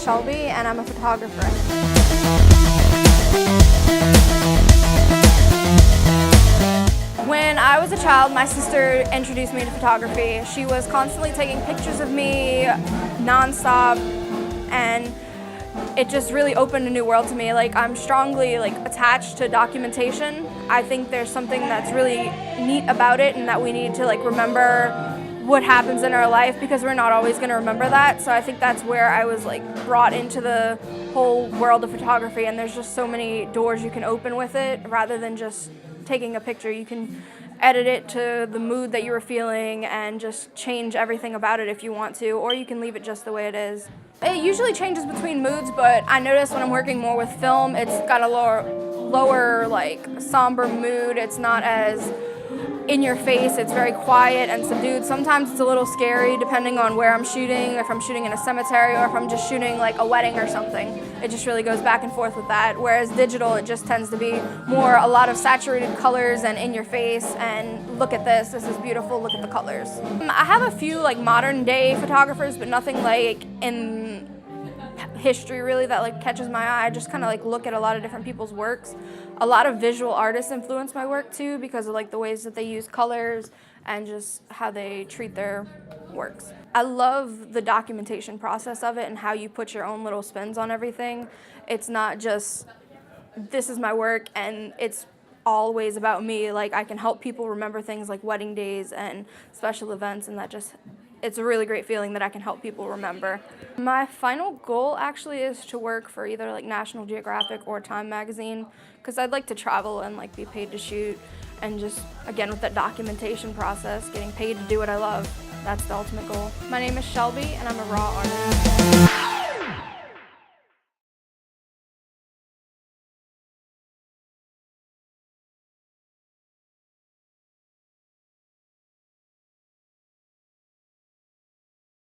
Shelby, and I'm a photographer. When I was a child, my sister introduced me to photography. She was constantly taking pictures of me nonstop, and it just really opened a new world to me. Like, I'm strongly attached to documentation. I think there's something that's really neat about it, and that we need to remember what happens in our life, because we're not always going to remember that. So I think that's where I was brought into the whole world of photography, and there's just so many doors you can open with it. Rather than just taking a picture, you can edit it to the mood that you were feeling and just change everything about it if you want to, or you can leave it just the way it is. It usually changes between moods, but I notice when I'm working more with film, it's got a lower somber mood. It's not as in your face, it's very quiet and subdued. Sometimes it's a little scary depending on where I'm shooting, if I'm shooting in a cemetery or if I'm just shooting a wedding or something. It just really goes back and forth with that. Whereas digital, it just tends to be a lot of saturated colors and in your face, and look at this is beautiful, look at the colors. I have a few modern day photographers, but nothing in history really that catches my eye. I just kind of look at a lot of different people's works. A lot of visual artists influence my work too, because of the ways that they use colors and just how they treat their works. I love the documentation process of it and how you put your own little spins on everything. It's not just, this is my work and it's always about me. I can help people remember things like wedding days and special events, and it's a really great feeling that I can help people remember. My final goal actually is to work for either National Geographic or Time magazine, because I'd like to travel and be paid to shoot, and just again with that documentation process, getting paid to do what I love. That's the ultimate goal. My name is Shelby and I'm a RAWk artist.